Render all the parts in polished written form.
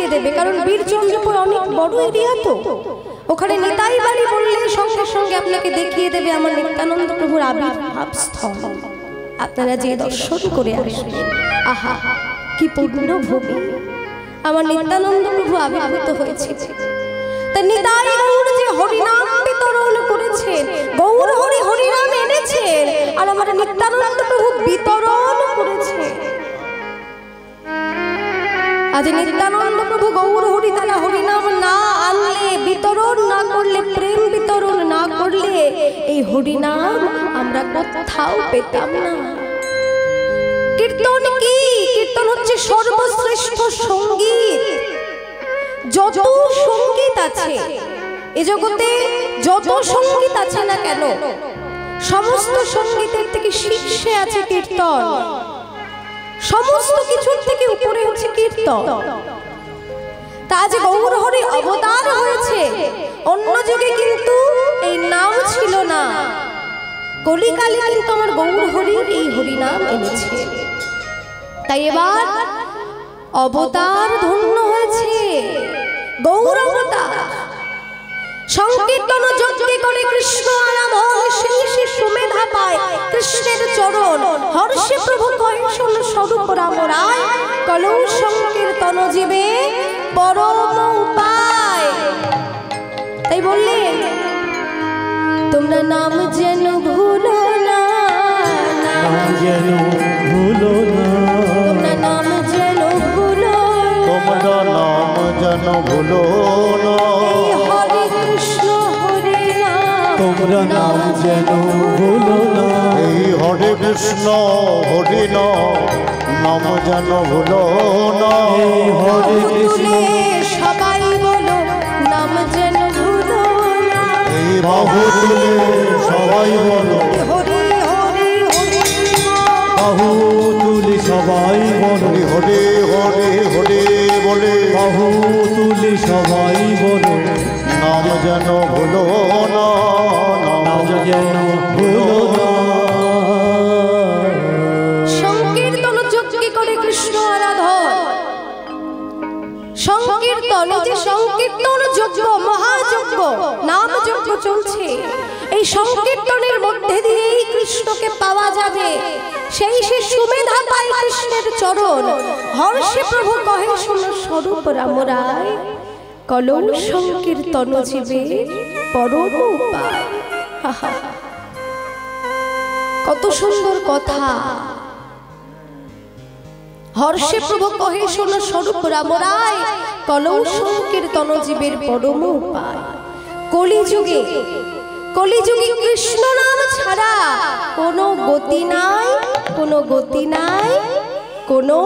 দেখিয়ে দেবে, কারণ বীরচন্দ্রপুর অনেক বড় এরিয়া তো, ওখানে নিতাই বাড়ি বললে সঙ্গে সঙ্গে আপনাকে দেখিয়ে দেবে আমার নিত্যানন্দ প্রভুর আবির্ভাব স্থল। আপনারা যে দর্শন করে আসবেন, আহা কি পূর্ণ ভূমি, আমার নিত্যানন্দ প্রভু আবির্ভূত হয়েছে। তা নিতাই গৌর যে হরিনাম বিতরণ করেছেন, গৌর হরি হরিনাম এনেছেন, আর আমার নিত্যানন্দ প্রভু বিতরণ করেছে। আজ নিত্যানন্দ প্রভু গৌর হরি তারা হরিনাম না আনলে, বিতরণ না করলে, প্রেম বিতরণ না করলে এই হরিনাম আমরা কোথাও পেতাম না। কীর্তন কি? কীর্তন হচ্ছে সর্বশ্রেষ্ঠ সঙ্গীত। যত সঙ্গীত আছে এ জগতে, যত সঙ্গীত আছে না কেন, সমস্ত সঙ্গীতের থেকে শীর্ষে আছে কীর্তন। সমস্ত কিছুর থেকে উপরে হচ্ছে কীর্তন। তা আজ গৌর হরি অবতার হয়েছে, অন্য যুগে কিন্তু এই নাম ছিল না। কলিকালে কিন্তু আমার গৌর হরি এই হরিনাম এনেছে। তাই এবার অবতার ধন্য হয়েছে, গৌর অবতার। সংকীর্তন যজ্ঞে করে কৃষ্ণ আরাধন, শেষে সুমেধা পায় কৃষ্ণের চরণ। হর্ষে প্রভু কয় শোন স্বরূপ রাম রায়, কলৌ সংকীর্তন জীবে পরম উপায়। তাই বললেন তোমরা নাম যেন ভুলো না, নাম যেন ভুলো না, তোমরা নাম যেন ভুলো, তোমরা নাম যেন ভুলো না। হরে কৃষ্ণ হরে রাম, তোমরা নাম যেন ভুলো না, এই হরে কৃষ্ণ হরে নাম যেন ভুলো না। এই হরে কৃষ্ণ সবাই বলো নাম যেন ভুলো না। এই বাহু তুলে সবাই বলো, হরি হরি হরি বাহু তুলি সবাই বলো, হরে হরে হরে বলে বাহু তুলি সবাই বলো, নাম যেন ভুলো না, নাম যেন ভুলো না। সংকীর্তন যজ্ঞে করে কৃষ্ণ আরাধন। সংকীর্তন, এই যে সংকীর্তন যজ্ঞ, মহাযজ্ঞ, নাম যজ্ঞ চলছে, এই সংকীর্তনের মধ্যে দিয়েই কৃষ্ণকে পাওয়া যাবে। সেই সে সুমেধা পায় কৃষ্ণের চরণ। হর্ষে প্রভু কহে শোন স্বরূপ রাম রায়, কলৌ সংকীর্তন জীবে পরম উপায়। কত সুন্দর কথা। হর্ষে প্রভু কহে শোন স্বরূপ রাম রায়, কলৌ সংকীর্তন জীবের পরম উপায়। কলিযুগে, কলিযুগে কৃষ্ণ নাম ছাড়া কোনো গতি নাই, কোনো গতি নাই, কোনো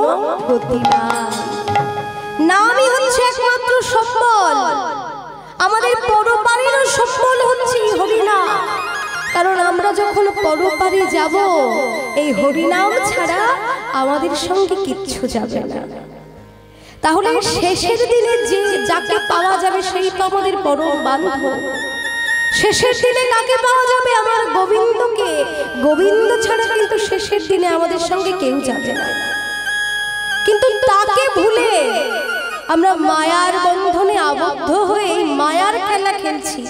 গতি নাই। নামই হচ্ছে একমাত্র সম্বল। আমাদের পরপারের সম্বল হচ্ছে হরিনাম। কারণ আমরা যখন পরপারে যাব, এই হরিনাম ছাড়া আমাদের সঙ্গে কিচ্ছু যাবে না। তাহলে শেষের দিনে যে যাকে পাওয়া যাবে সেই তো আমাদের পরম বান্ধব। শেষের দিনে কাকে পাওয়া যাবে? আমার গোবিন্দকে। গোবিন্দ ছাড়া কিন্তু শেষের দিনে আমাদের সঙ্গে কেউ যাবে না। কিন্তু তাকে ভুলে আমরা মায়ার বন্ধনে আবদ্ধ হয়ে মায়ার খেলা খেলছি।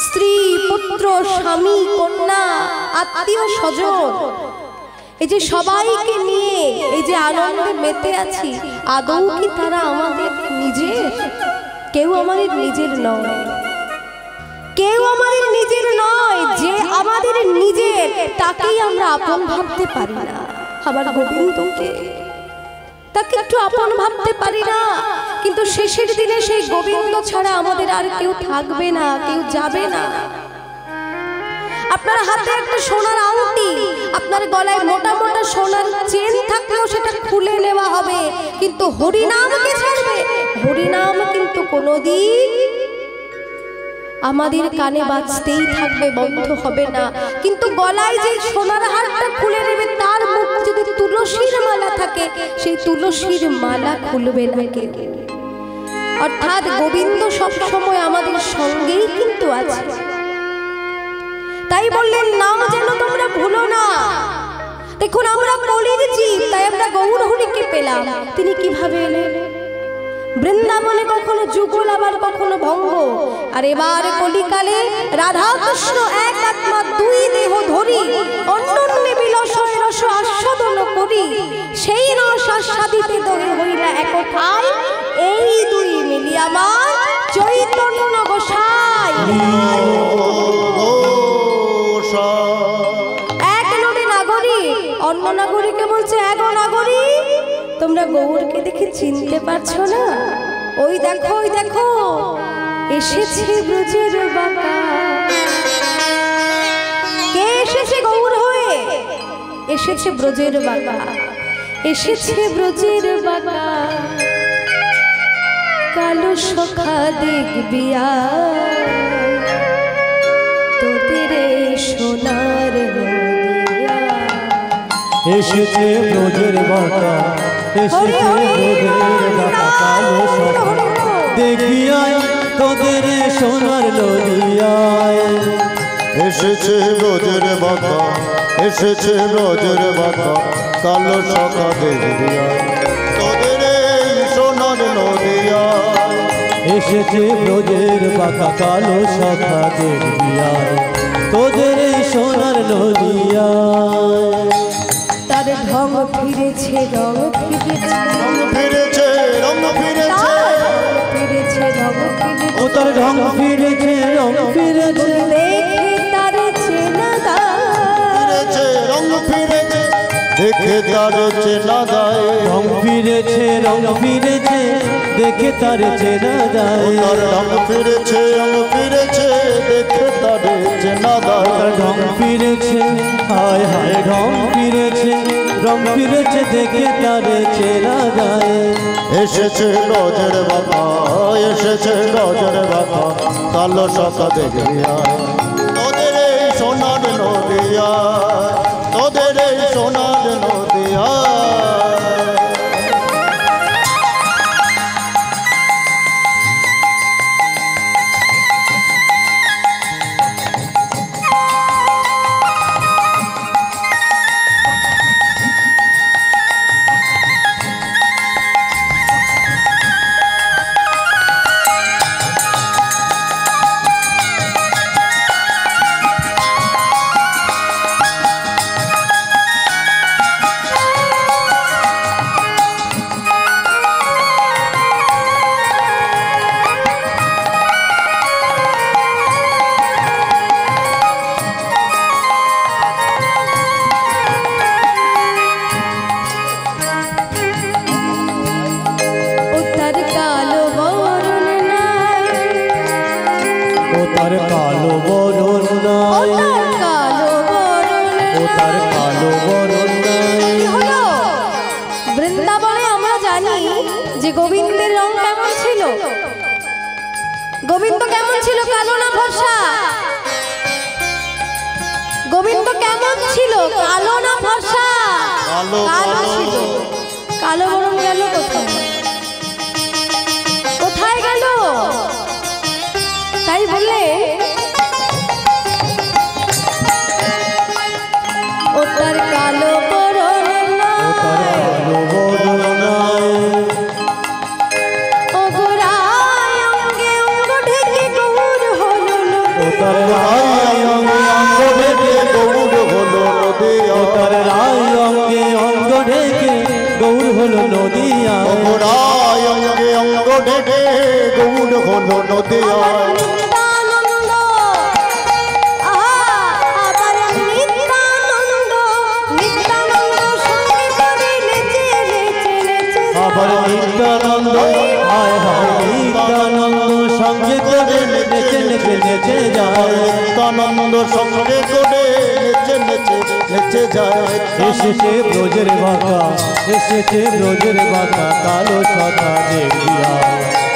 স্ত্রী, পুত্র, স্বামী, কন্যা, আত্মীয় স্বজন, এই যে সবাইকে নিয়ে এই যে আনন্দে মেতে আছি, আদৌ কি তারা আমাদের নিজের? কেউ আমাদের নিজের নয়, কেউ আমাদের নিজের নয়। যে আমাদের নিজের তাকেই আমরা আপন ভাবতে পারি না। আবার গোবিন্দকে তাকে একটু আপন ভাবতে পারি না। কিন্তু শেষের দিনে সেই গোবিন্দ ছাড়া আমাদের আর কেউ থাকবে না, কেউ যাবে না। আপনার হাতে একটা সোনার আংটি, আপনার গলায় মোটা মোটা সোনার চেন থাকলেও সেটা খুলে নেওয়া হবে, কিন্তু হরিনামকে ছাড়বে? হরিনাম কিন্তু কোনোদিন আমাদের কানে বাজতেই থাকবে, বন্ধ হবে না। কিন্তু গলায় যে সোনার হারটা খুলে নেবে, তার মুখ যদি তুলসীর মালা থাকে, সেই তুলসীর মালা খুলবে না কেউ। অর্থাৎ গোবিন্দ সব সময় আমাদের সঙ্গেই কিন্তু আছে। তাই বললেন নাম যেন তোমরা ভুলো না। দেখুন আমরা কলির জীব, তাই আমরা গৌর হরিকে পেলাম। তিনি কিভাবে এলেন? বৃন্দাবনে কখনো যুগল আবার কখনো ভঙ্গ। আর এবার কলিকালে রাধা কৃষ্ণ এক আত্মা দুই দেহ ধরি অন্যন্যে বিলসয় রস আস্বাদন করি সেই রস আস্বাদিতে দহে হইলা একঠাই এই দুই মিলি আমার চৈতন্য গোসাই। এক নদী নাগরী অন্য নাগরীকে বলছে এক নাগরী তোমরা গৌরকে দেখে চিনতে পারছো না? ওই দেখো এসেছে ব্রজের বাঁকা। কে এসেছে গৌর হয়ে? এসেছে ব্রজের বাঁকা, এসেছে ব্রজের বাঁকা। কালো সখা দেখবিয়া তোদের সোনার নদিয়া। এসেছে ব্রজের বাঁকা, এসেছে ব্রজের বাঁকা। কালো সখা দেখিয়াই তোদের সোনার নদিয়ায়। এসেছে ব্রজের বাঁকা, এসেছে ব্রজের বাঁকা। কালো সখা দেখবিয়ায় তোদের সোনার নদিয়ায়। এসেছে ব্রজের বাঁকা কালো সখা দেখবিয়ায় তোদের সোনার নদিয়ায়। তার ঢং ফিরেছে রং ফিরেছে রং ফিরেছে রং ফিরেছে ফিরেছে রং ফিরেছে। ও তার ঢং ফিরেছে রং ফিরেছে দেখে তার চেনা ফিরেছে রং ফিরেছে দেখে তার চেনা যায়। রং ফিরেছে রং ফিরেছে দেখে তার চেনা যায়। তার রং ফিরেছে রং ফিরেছে দেখে তার চেনা যায়। তার ঢং ফিরেছে হায় হায় ঢং ফিরেছে রং ফিরেছে দেখে তার চেনা যায়। এসেছে ব্রজের বাঁকা, এসেছে ব্রজের বাঁকা। কালো সখা দেখবিয়ায় তোদের এই সোনার নদিয়ায়, তোদের এই সোনার নদিয়ায়। তার কালো বরণ নাই, ও তার কালো বরণ নাই। বৃন্দাবনে আমরা জানি যে গোবিন্দের রং কেমন ছিল। গোবিন্দ কেমন ছিল? কালো না ফর্সা? গোবিন্দ কেমন ছিল? কালো না ফর্সা? কালো ছিল। কালো বরণ গেল কোথায়? কোথায় গেল? তাই বলে ও তার কালো বরণ নাই, ও তার কালো বরণ নাই। ও গোরায় অঙ্গে অঙ্গ ঢেকে গৌর হলো ও তার রায় অঙ্গে অঙ্গ ঢেকে গৌর হলো নদিয়া। ও তার রায় অঙ্গে অঙ্গ ঢেকে গৌর হলো নদিয়া। রায় অঙ্গে অঙ্গ ঢেকে গৌর হলো নদিয়া। নিত্যানন্দ, আবার নিত্যানন্দ, নিত্যানন্দ সঙ্গে করে নেচে নেচে নেচে আবার নিত্যানন্দ হায় হায় নিত্যানন্দ সঙ্গে করে নেচে নেচে নেচে যায়। নিত্যানন্দ সঙ্গে করে নেচে নেচে নেচে যায়। এসেছে ব্রজের বাঁকা, এসেছে ব্রজের বাঁকা। কালো সখা দেখবিয়ায়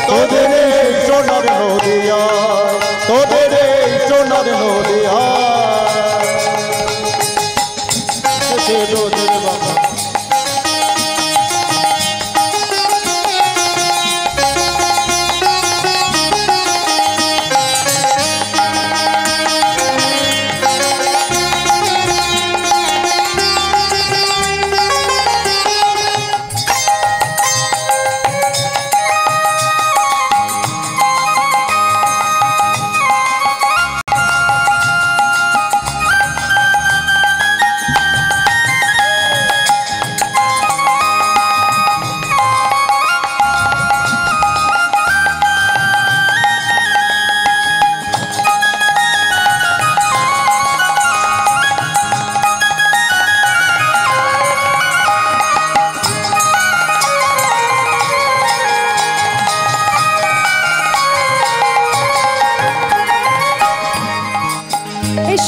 তোদের এই সোনার নদিয়া, তোদের এই সোনার নদিয়া। এসেছে ব্রজের বাঁকা।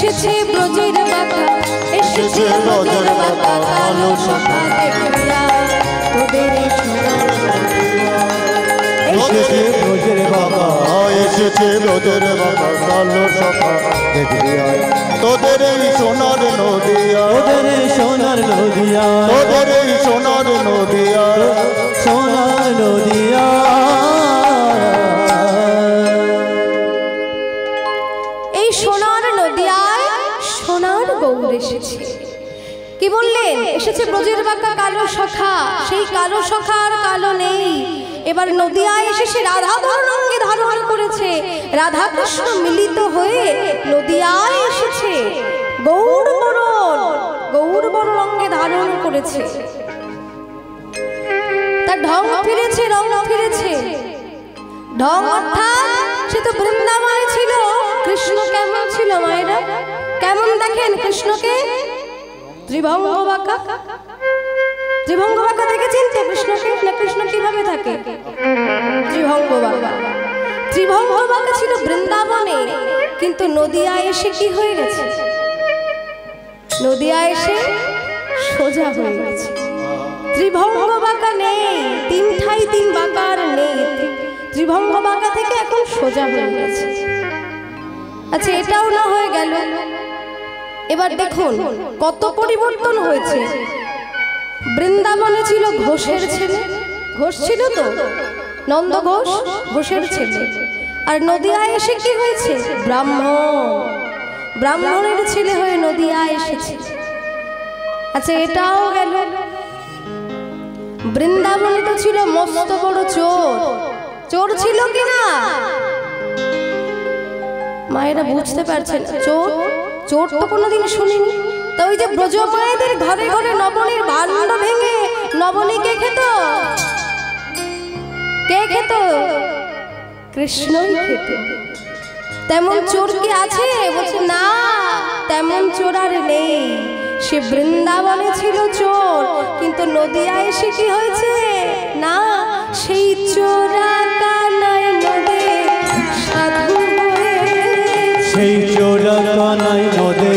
এসেছে ব্রজের বাঁকা, এসেছে ব্রজের বাঁকা কালো সখা, দেখবি আয় তোদের এই সোনার নদিয়া। এসেছে ব্রজের বাবা, এসেছে ব্রজের বাঁকা কালো সখা, দেখবি আয় তোদের এই সোনার নদিয়া, ওদের এই সোনার নদিয়া, তোদের এই সোনার নদিয়া, সোনার নদিয়া। এই সোনার নদিয়ায় সোনার গৌর এসেছে। কি বললেন? এসেছে ব্রজের বাঁকা কালো সখা, সেই কালো সখা আর কালো নেই। এবার নদিয়ায় এসে সে রাধা বর্ণাঙ্গে ধারণ করেছে, রাধা কৃষ্ণ মিলিত হয়ে নদিয়ায় এসেছে, গৌর বরণ অঙ্গে ধারণ করেছে। তার ঢং ফিরেছে, রং ফিরেছে। ঢং অর্থাৎ সে তো বৃন্দাবনে ছিল। কৃষ্ণ কেমন ছিল মায়েরা? কেমন দেখেন কৃষ্ণকে? ত্রিভঙ্গ বাঁকা, ত্রিভঙ্গ বাঁকা দেখেছেন তো কৃষ্ণকে? না কৃষ্ণ কিভাবে থাকে? ত্রিভঙ্গ বাঁকা, ত্রিভঙ্গ বাঁকা ছিল বৃন্দাবনে, কিন্তু নদিয়ায় এসে কি হয়ে গেছে? নদিয়ায় এসে সোজা হয়ে গেছে। ত্রিভঙ্গ বাঁকা নেই, তিন ঠাই তিন বাঁকার নেই, ত্রিভঙ্গ বাঁকা থেকে এখন সোজা হয়ে গেছে। আচ্ছা, এটাও না হয়ে গেল, এবার দেখুন কত পরিবর্তন হয়েছে। বৃন্দাবনে ছিল ঘোষের ছেলে, ঘোষ ছিল তো নন্দ ঘোষ, ঘোষের ছেলে। আর নদিয়ায় এসে কি হয়েছে? ব্রাহ্মণ, ব্রাহ্মণের ছেলে হয়ে নদিয়ায় এসেছে। আচ্ছা, এটাও গেল। বৃন্দাবনে তো ছিল মস্ত বড় চোর, চোর ছিল কিনা মায়েরা বুঝতে পারছেন? চোর, চোর তো কোনোদিন শুনিনি। তো ওই যে ব্রজ মায়েদের ঘরে ঘরে নবনীর ভাণ্ড ভেঙে নবনী কে খেত? কে খেত? কৃষ্ণই খেত। তেমন চোর কি আছে? বলছে না, তেমন চোর আর নেই। সে বৃন্দাবনে ছিল চোর, কিন্তু নদিয়ায় এসে কি হয়েছে? না, সেই চোরা কানাই নদে সাধু হয়েছে, সেই চোরা কানাই নদে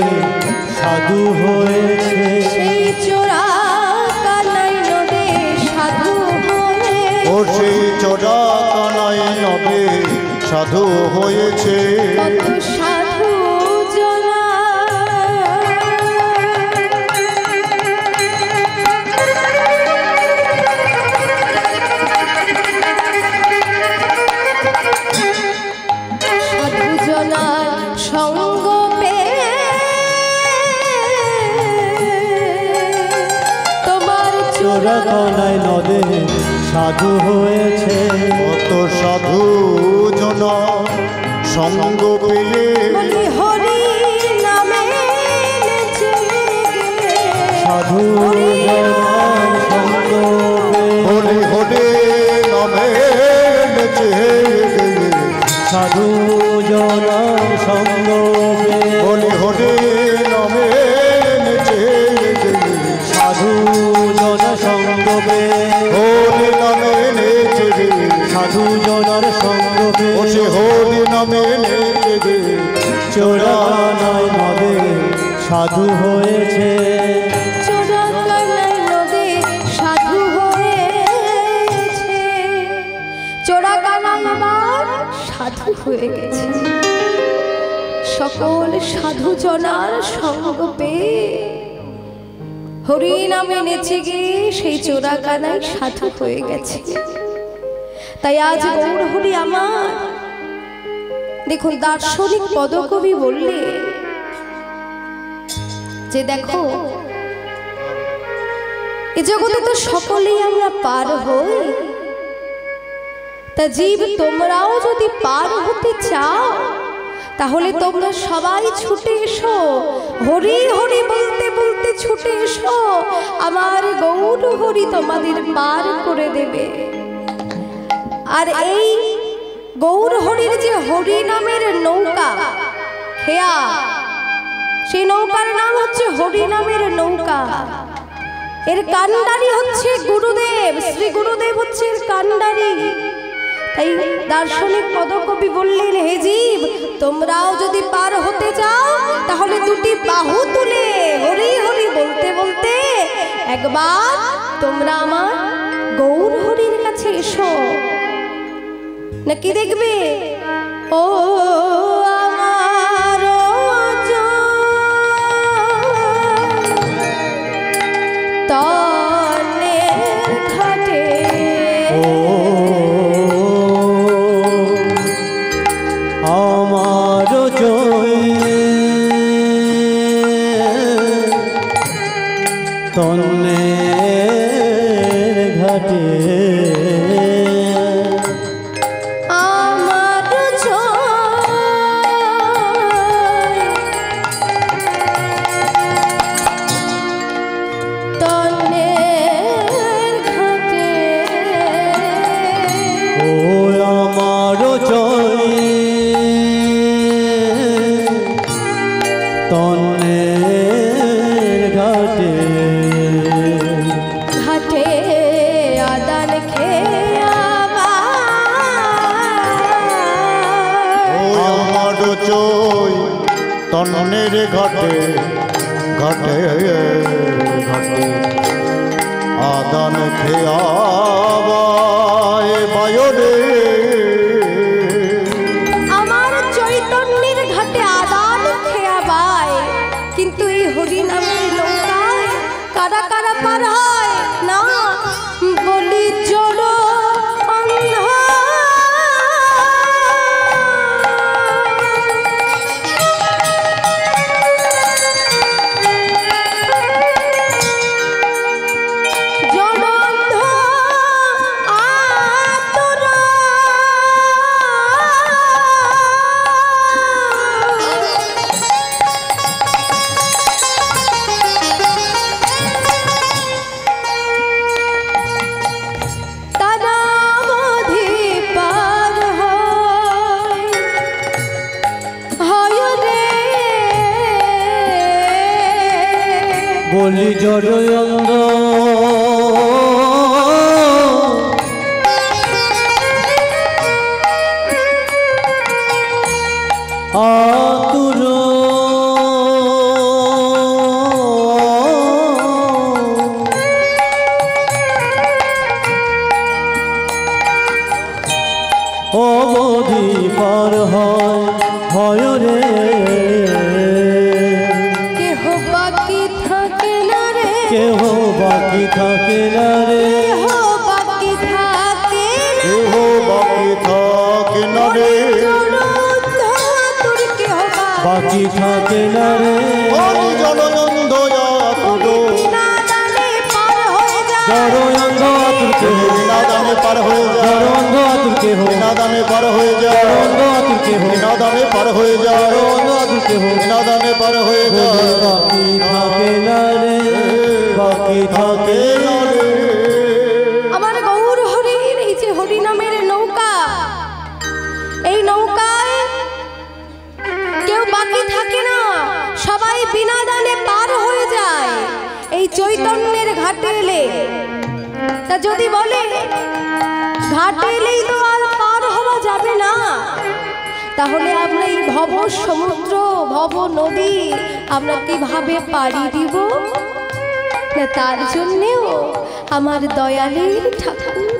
সাধু হয়েছে, সেই চোরা কানাই নদে সাধু হয়েছে। ও সেই চোরা কানাই নদে সাধু হয়েছে। কত সাধু জনা সাধু জনার সঙ্গ পেয়ে তোমার চোরা কানাই নদে সাধু হয়েছে। কত সাধু জন সঙ্গ পেয়ে বলি হরি নামে নেচে গে। সাধু জনার সঙ্গ পেয়ে, হরি হরি নামে নেচে গে। সাধু জনার সঙ্গ পেয়ে, হরি হরি নামে নেচে গে। সাধু জনার সঙ্গ পেয়ে, হরি নামে নেচে গে। সাধু জনার সঙ্গ ও পেয়ে, সে হরি নামে নেচে গে। চোরা কানাই নদে সাধু হয়েছে। চোরা কানাই নদে সাধু হয়েছে। চোরা কানাই আবার সাধু হয়ে গেছে। সকল সাধু জনার সঙ্গ পেয়ে হরি নামে নেচে গিয়ে সেই চোরা কানাই সাধু হয়ে গেছে। তাই আজ গৌর হরি আমার, দেখুন দার্শনিক পদকবি বললে যে দেখো এ জগতে তো সকলেই আমরা পার হই, তা জীব তোমরাও যদি পার হতে চাও তাহলে তোমরা সবাই ছুটে এসো, হরি হরি বলতে বলতে ছুটে এসো, আমার গৌর হরি তোমাদের পার করে দেবে। আর এই গৌর হরির যে হরি নামের নৌকা খেয়া, সেই নৌকার নাম হচ্ছে হরি নামের নৌকা। এর কান্ডারি হচ্ছে গুরুদেব, শ্রী গুরুদেব হচ্ছে এর কান্ডারি। তাই দার্শনিক পদকবি বললেন, হে জীব, তোমরাও যদি পার হতে চাও তাহলে দুটি বাহু তুলে হরি হরি বলতে বলতে একবার তোমরা আমার গৌর হরির কাছে এসো। নাকি দেখবে ও আমার তনের ঘাটে, আমার জয় তন্নের ঘাটে, আমার তনের ঘাটে, ও আমার জয় তন্নের ঘাটে, ঘাটে আদান খেয়ে আমার চই তন্নের ঘাটে ঘাটে ঘাটে আদান খেয়াবায় বায়রে। আমার চৈতন্যের ঘাটে আদান খেয়াবায়, কিন্তু এই হরিনামের নৌকায় কারা কারা পার হয় না বলি জড় অন্ধ, জড় অন্ধ আতুর, তারা অবধি পার হয় রে, বলি জড়য়ন্দ আতুর, অবধি পার হয় রে, কেহ বাকি থাকে না রে, কেহ বাকি থাকে না রে, কেহ বাকি থাকে না, কেহ বাকি থাকে না রে, জড় অন্ধ আতুর কেহ বাকি থাকে না রে, হরি জলনন্দ আতুর, বিনা দানে পার হয়ে যায়, জড়য়ন্দ আতুর কেহ, বিনা দামে পার হয়ে যায়, জড়য়ন্দ আতুর কেহ, বিনা দামে পার হয়ে যায়, জড়য়ন্দ আতুর কেহ, বিনা দামে পার হয়ে যায়, জড়য়ন্দ আতুর কেহ, বিনা দামে পার হয়ে যায়, বাকি থাকে না রে, বাকি থাকে না রে। আমার গৌর হরির এই যে হরিনামের নৌকা, এই নৌকায় কেউ বাকি থাকে না, সবাই বিনা দানে পার হয়ে যায় এই চৈতন্যের ঘাটে এলে। তা যদি বলে ঘাটে এলেই তো আর পার হওয়া যাবে না, তাহলে আমরা এই ভব সমুদ্র ভব নদী আমরা কিভাবে পাড়ি দিব না? তার জন্যেও আমার দয়ালের ঠাকুর,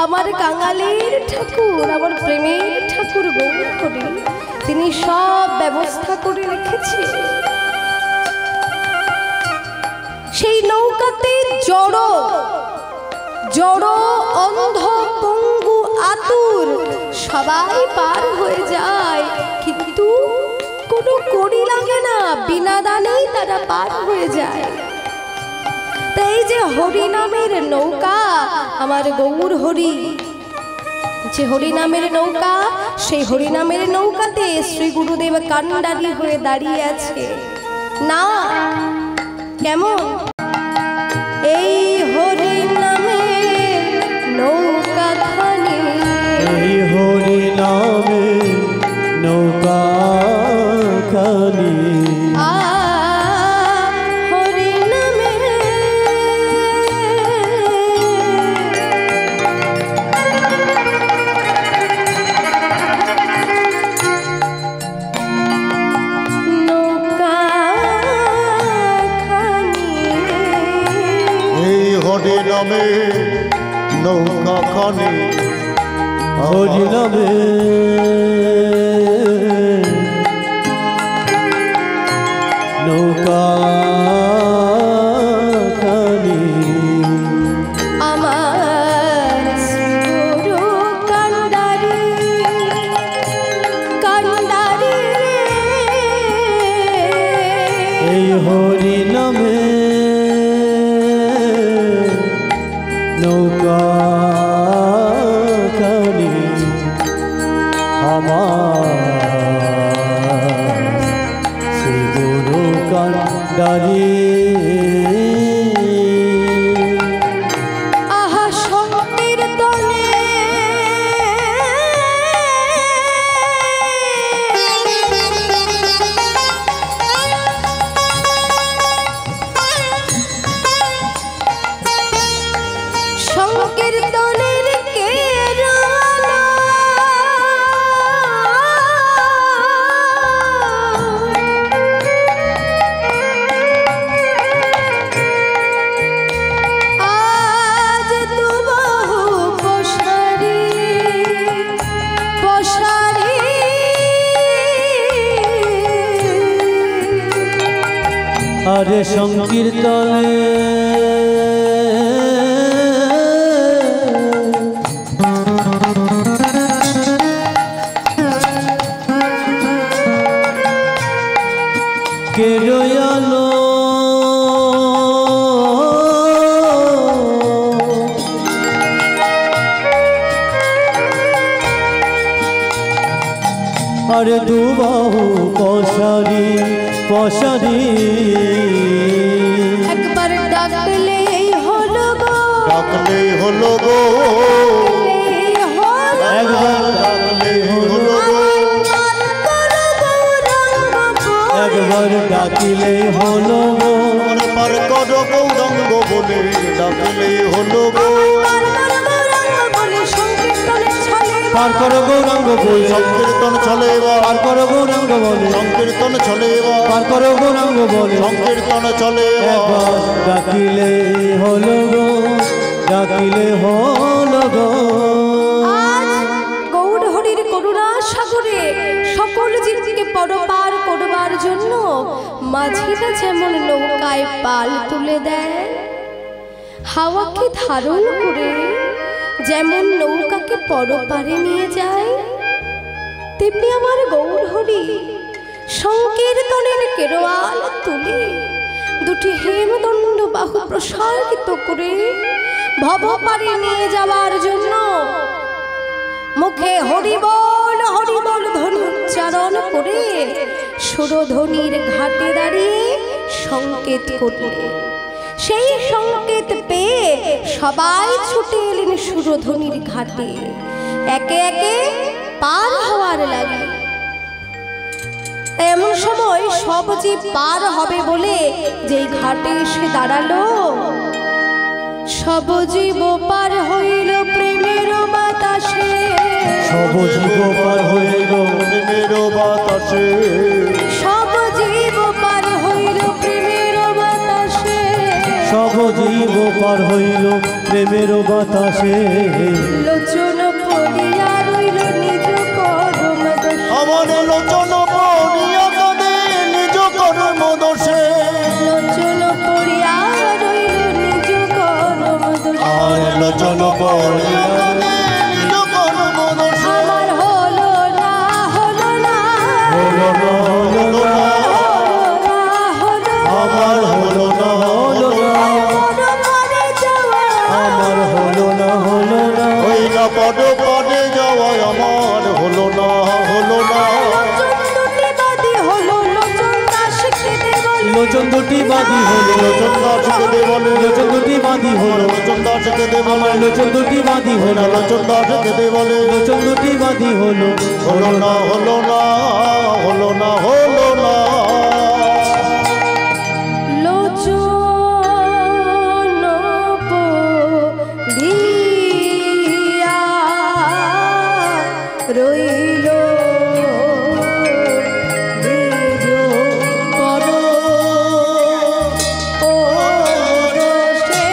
আমার কাঙালের ঠাকুর, আমার প্রেমের ঠাকুর গৌর হরি, তিনি সব ব্যবস্থা করে রেখেছে। সেই নৌকাতে জড় জড় অন্ধ পঙ্গু আতুর সবাই পার হয়ে যায়, কিন্তু কোনো কড়ি লাগে না, বিনা দানেই তারা পার হয়ে যায়। তাই যে হরিনামের নৌকা আমার গৌর হরি, যে হরিনামের নৌকা, সেই হরিনামের নৌকাতে শ্রী গুরুদেব কান্ডারি হয়ে দাঁড়িয়ে আছে না। কেমন এই হরিনামের নৌকা খানি, এই হরি নামে নৌকা খানি, হরিনামের নামে নৌকা খানি হরি নামে নৌকা খানি আমার গুরু কান্ডারি কান্ডারি এই হরি নামে নৌকা খানি আমার শ্রী গুরু কান্ডারি আহা সংকীর্তনে সংকীর্তনের কেরালা আজ তু বহু পশারি পশারি আরে সংকীর্তনে কে রয়ালো আরে দুবাহু পশারি পশারি একবার ডাকলেই হলো গো ডাকলেই হলো গো ডাকলেই হলো একবার ডাকলেই হলো গো একবার ডাকিলেই হলো গো পার কর গৌরাঙ্গ বলে ডাকলেই হলো গো পার করো গৌরাঙ্গ বলে সংকীর্তন চলে এবার পার করো গৌরাঙ্গ বলে সংকীর্তন চলে এবার পার করো গৌরাঙ্গ বলে সংকীর্তন চলে একবার ডাকিলে হলো গো ডাকিলে হলো গো আজ গৌর হরির করুণা সাগরে সকল জীবকে পরপার করবার জন্য মাঝিরা যেমন নৌকায় পাল তুলে দেয়, হাওয়াকে ধারণ করে যেমন নৌকাকে পরপারে নিয়ে যায়, তেমনি আমার গৌর হরি সংকীর্তনের কেরোয়াল তুলে দুটি হেমদণ্ড বাহু প্রসারিত করে ভবপারে নিয়ে যাওয়ার জন্য মুখে হরিবল হরিবল ধ্বনি উচ্চারণ করে সুরধ্বনির ঘাটে দাঁড়িয়ে সংকেত করলে, সেই সংকেত পেয়ে সবাই ছুটে এলেন সুরধ্বনির ঘাটে, একে একে পার হওয়ার লাগে। এমন সময় সব জীব পার হবে বলে যেই ঘাটে এসে দাঁড়ালো, সব জীব পার হইল প্রেমের বাতাসে, সব জীব পার হইল প্রেমের বাতাসে, সব জীব পার হইল প্রেমের বাতাসে, সব জীব পার হইল প্রেমের বাতাসে, লোচন পড়িয়া রইল নিজ কর্ম দোষে, আমার লোচন পড়িয়া কাঁদে নিজ কর্ম দোষে, লোচন পড়িয়া রইল নিজ কর্ম দোষে, আর লোচন পড়িয়া কাঁদে নিজ কর্ম দোষে, আমার হলো না হলো না হলো না হলো না আমার হলো না হলো না পরপারে যাওয়া, আমার হলো না হলো না ওই না পদে পদে যাওয়া আমার হলো না হলো না, লোচন দুটি বাদী হলো, লোচন দুটি বাদী হলো লোচন দাসকে দে বলে, লোচন দুটি বাদী হলো লোচন দাসকে দে বলে, আমার লোচন দুটি বাদী হলো লোচন দাসকে দে বলে, লোচন দুটি বাদী হলো হলো না হলো না হলো না হলো না, লোচন পড়িয়া রইল নিজ কর্ম দোষে,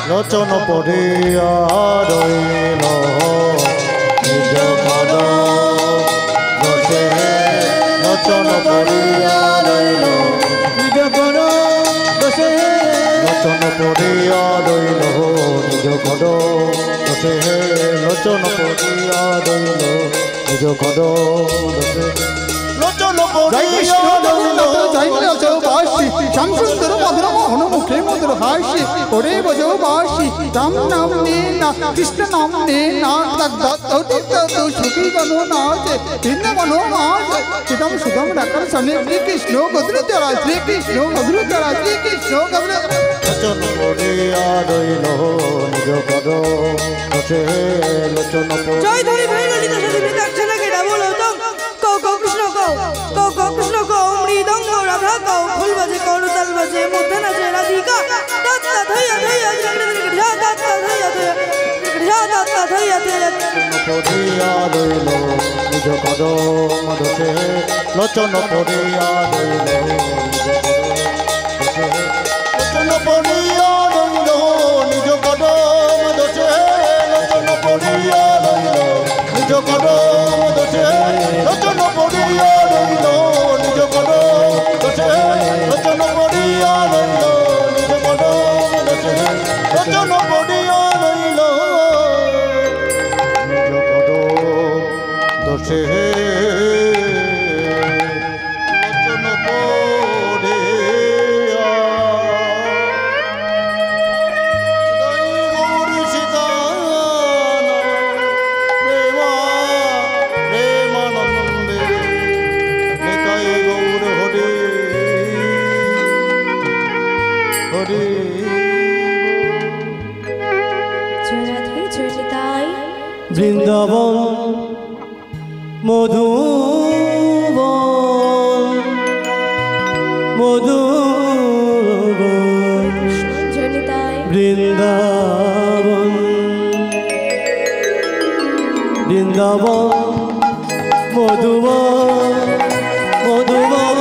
লোচন পড়িয়া রইল নিজ পদ বসে লোচন পড়িয়া রইল নিজ পদ বসে লোচন পড়িয়া রইল নিজ পদ বসে লোচন পড়িয়া রইল নিজ পদ বসে লোচন পড়িয়া রইল শ্যামসুন্দর মধুর মোহন মুখে মধুর হাসি ওরে বজো বাসি রাম নাম নে না কৃষ্ণ নাম নে না সুখী গণ নাচে ভিন্ন গণ নাচে সুদম সুদম ডাকার সামনে শ্রীকৃষ্ণ গধুর চরা শ্রীকৃষ্ণ গধুর চরা শ্রীকৃষ্ণ গধুর লোচন পড়িয়া রইল নিজ পদ বসে লোচন জয় ধরি ভাই ললিতা সতী বিকাক্ষে না কেডা বলো তো কও কও কৃষ্ণ কও কও কও কৃষ্ণ কও মৃদঙ্গ রাধা কও ফুল বাজে করতাল বাজে মধ্যে নাচে রাধিকা দাত্তা ধইয়া ধইয়া যা দাত্তা ধইয়া ধইয়া যা দাত্তা ধইয়া ধইয়া পড়িয়া রইল নিজ পদ বসে লোচন পড়িয়া রইল লোচন পড়িয়া রইল নিজ পদ বসে লোচন পড়িয়া রইল নিজ পদ বসে লোচন পড়িয়া রইল নিজ পদ বসে লোচন পড়িয়া রইল নিজ পদ বসে লোচন পড়িয়া রইল নিজ পদ দোষে লোচন পড়িয়া গৌরী সীতান প্রেমানন্দে নিতাই গৌর হরি হরি জয় রাধে জয় নিতাই। বৃন্দাবন মধুবন মধুবন জয় নিতাই। বৃন্দাবন বৃন্দাবন মধুবন মধুবন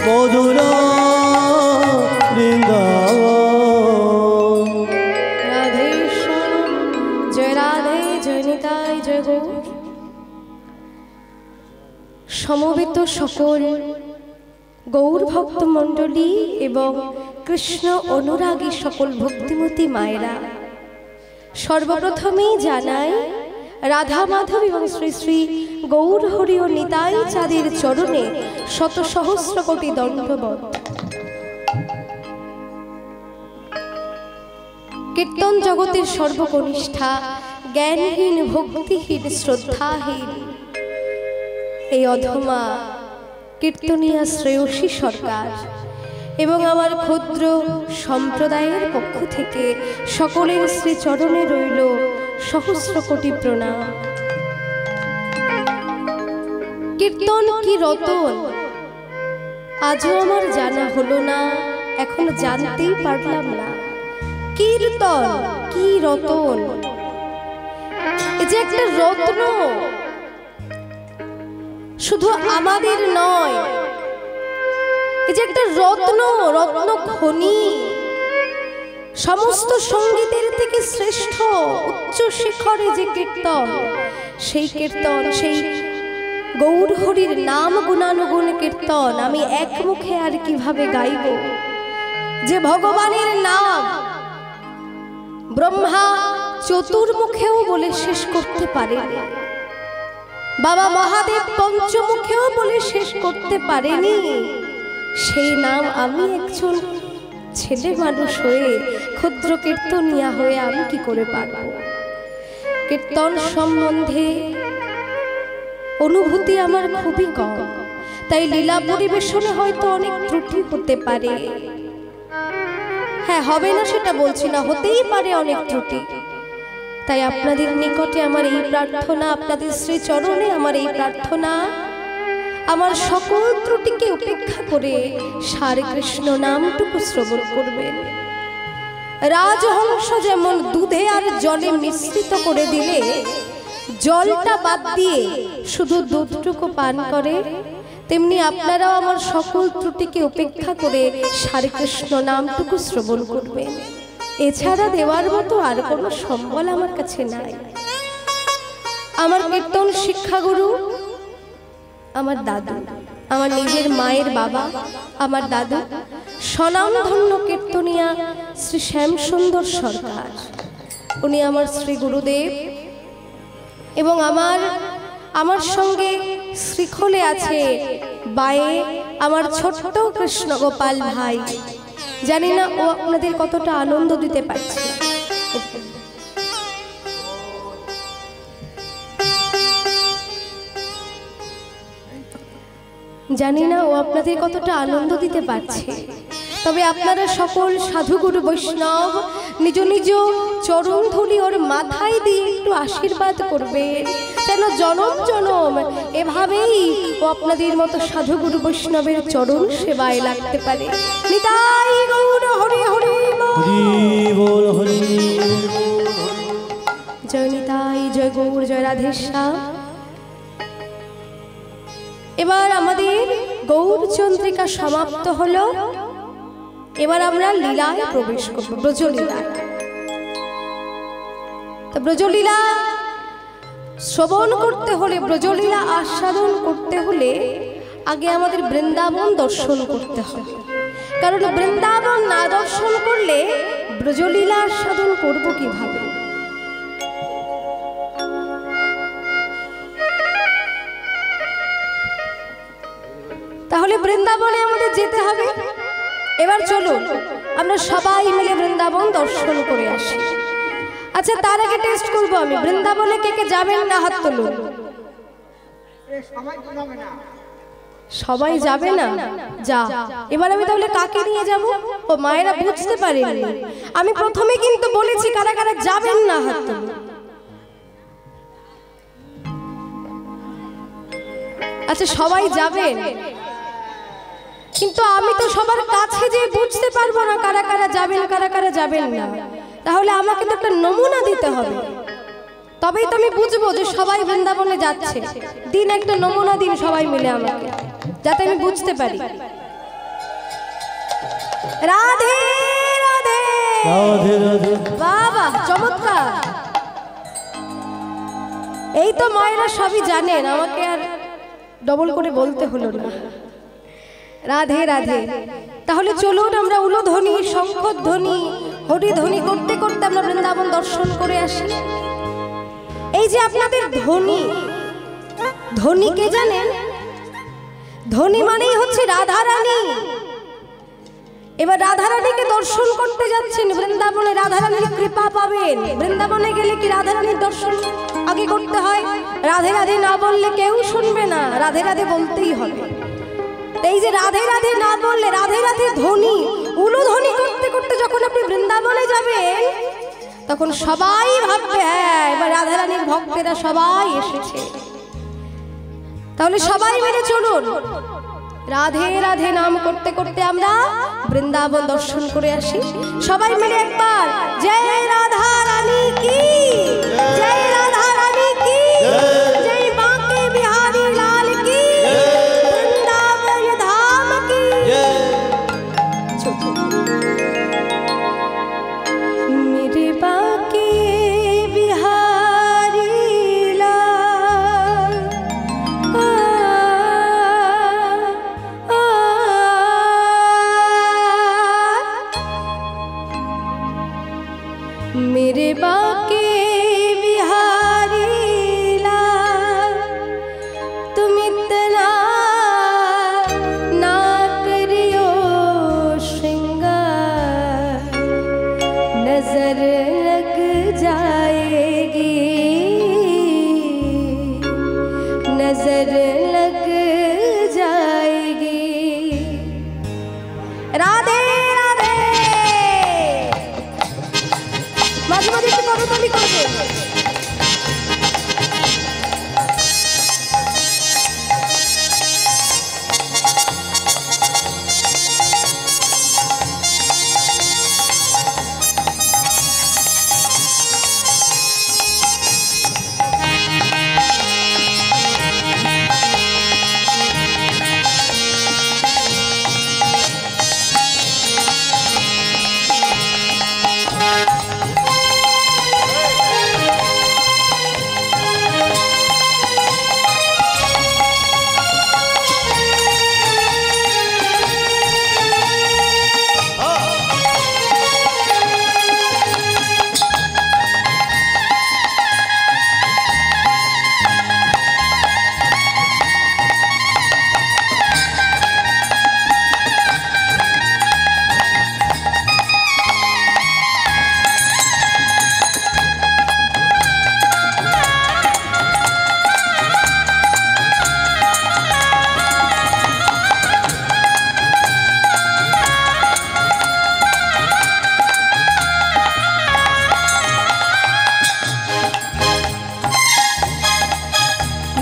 মধুরা সকল গৌর ভক্ত মণ্ডলী এবং কৃষ্ণ অনুরাগী সকল ভক্তিমতী মায়েরা, সর্বপ্রথমেই জানাই রাধা মাধব এবং শ্রী শ্রী গৌর হরি ও নিতাই চাঁদের চরণে শত সহস্র কোটি দণ্ডবত। কীর্তন জগতের সর্বকনিষ্ঠা, জ্ঞানহীন, ভক্তিহীন, শ্রদ্ধাহীন এই অধমা কীর্তনিয়া শ্রেয়সী সরকার এবং আমার ক্ষুদ্র সম্প্রদায়ের পক্ষ থেকে সকলের শ্রীচরণে রইল সহস্র কোটি প্রণাম। কীর্তন কি রতন আজও আমার জানা হলো না, এখনো জানতেই পারলাম না। কীর্তন কি রতন, এই যে একটা রত্ন, শুধু আমাদের নয়, এই যে একটা রত্ন, রত্ন খনি, সমস্ত সঙ্গীতের থেকে শ্রেষ্ঠ উচ্চ শিখরে যে কীর্তন, সেই কীর্তন, সেই গৌর হরির নাম গুণানুগুণ কীর্তন আমি এক মুখে আর কিভাবে গাইব? যে ভগবানের নাম ব্রহ্মা চতুর্মুখেও বলে শেষ করতে পারেনি, বাবা মহাদেব পঞ্চমুখেও বলে শেষ করতে পারেনি, সেই নাম আমি একজন ছেলে মানুষ হয়ে, ক্ষুদ্র কীর্তনিয়া হয়ে আমি কি করে পারব? কীর্তন সম্বন্ধে অনুভূতি আমার খুবই কম, তাই লীলা পরিবেশনে হয়তো অনেক ত্রুটি হতে পারে। হ্যাঁ, হবে না সেটা বলছি না, হতেই পারে অনেক ত্রুটি। তাই আপনাদের নিকটে আমার এই প্রার্থনা, আপনাদের শ্রীচরণে আমার এই প্রার্থনা, আমার সকল ত্রুটিকে উপেক্ষা করে সারে কৃষ্ণ নামটুকু শ্রবণ করবেন। রাজহংস যেমন দুধে আর জলে মিশ্রিত করে দিলে জলটা বাদ দিয়ে শুধু দুধটুকু পান করে, তেমনি আপনারাও আমার সকল ত্রুটিকে উপেক্ষা করে সারে কৃষ্ণ নামটুকু শ্রবণ করবেন। এছাড়া দেওয়ার মতো আর কোনো সম্বল আমার কাছে নাই। আমার কীর্তন শিক্ষাগুরু আমার দাদু, আমার নিজের মায়ের বাবা, আমার দাদু স্বনামধন্য কীর্তনিয়া শ্রী শ্যামসুন্দর সরকার, উনি আমার শ্রী গুরুদেব। এবং আমার সঙ্গে শ্রীখলে আছে বায়ে আমার ছোট্ট কৃষ্ণ গোপাল ভাই। জানি না ও আপনাদের কতটা আনন্দ দিতে পারছে। জানি না ও আপনাদের কতটা আনন্দ দিতে পারছে। তবে আপনারা সকল সাধুগুরু বৈষ্ণব নিজ নিজ চরণ ধুলি ওর মাথায় দিয়ে একটু আশীর্বাদ করবেন, যেন জনম জনম এভাবেই ও আপনাদের মতো সাধুগুরু বৈষ্ণবের চরণ সেবায় লাগতে পারে। নিতাই গৌর হরি হরি বল, হরি জয় নিতাই, জয় গৌর, জয় রাধেশ্যাম। এবার আমাদের গৌর চন্দ্রিকা সমাপ্ত হলো, এবার আমরা লীলায় প্রবেশ করব, ব্রজলীলা। তো ব্রজলীলা শ্রবণ করতে হলে, ব্রজলীলা আস্বাদন করতে হলে আগে আমাদের বৃন্দাবন দর্শন করতে হবে, কারণ বৃন্দাবন না দর্শন করলে ব্রজলীলা আস্বাদন করব কিভাবে? তাহলে বৃন্দাবনে আমাদের যেতে হবে। এবার চলুন আমরা সবাই মিলে বৃন্দাবন দর্শন করে আসি। আচ্ছা, তার আগে টেস্ট করব আমি, বৃন্দাবনে কে কে যাবেন না হাত তুলুন। সবাই যাবে না? যা, এবার আমি তাহলে কাকে নিয়ে যাব? ও মায়েরা বুঝতে পারেনি, আমি প্রথমে কিন্তু বলেছি কারা কারা যাবেন না হাত তুলুন। আচ্ছা, সবাই যাবেন, কিন্তু আমি তো সবার কাছে যে বুঝতে পারবো না কারা কারা যাবেন কারা কারা যাবেন না। তাহলে আমাকে তো একটা নমুনা দিতে হবে, তবেই তো আমি বুঝবো যে সবাই বৃন্দাবনে যাচ্ছে। দিন একটা নমুনা দিন সবাই মিলে আমাকে, যাতে আমি বুঝতে পারি। রাধে রাধে, রাধে রাধে, বাবা চমৎকার। এই তো মায়েরা সবই জানেন, আমাকে আর ডবল করে বলতে হলো না। রাধে রাধে। তাহলে চলুন আমরা উলুধ্বনি, শঙ্খধ্বনি, হরিধ্বনি করতে করতে আমরা বৃন্দাবন দর্শন করে আসি। এই যে আপনাদের ধ্বনি, ধ্বনি কে জানেন? ধ্বনি মানেই হচ্ছে রাধা রানী। এবার রাধা রানীকে দর্শন করতে যাচ্ছেন বৃন্দাবনে, রাধা রানীর কৃপা পাবেন। বৃন্দাবনে গেলে কি রাধা রানীর দর্শন আগে করতে হয়? রাধে রাধে না বললে কেউ শুনবে না, রাধে রাধে বলতেই হবে। এই যে রাধে রাধে না বললে, রাধে রাধে ধ্বনি, উলুধ্বনি করতে করতে যখন আপনি বৃন্দাবনে যাবেন, তখন সবাই ভাববে হ্যাঁ এবার রাধা রানীর ভক্তেরা সবাই এসেছে। তাহলে সবাই মিলে চলুন রাধে রাধে নাম করতে করতে আমরা বৃন্দাবন দর্শন করে আসি। সবাই মিলে একবার জয় রাধা রানী কি, জয় রাধা রানী কি, জয় বাঁকে বিহারি লাল কি, বৃন্দাবন ধাম কি। मेरे बाके बिहारी लाल, मेरे बाके बिहारी लाल, तुम इतना ना करियो श्रृंगार, नजर लग जाएगी, नजर लग जाएगी। राधे राधे। মাঝে মাঝে একটু করতালি করবে।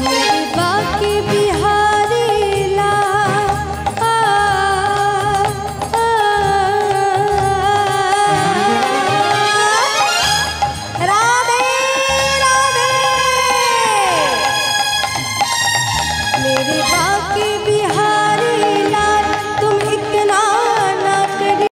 मेरे बाके बिहारी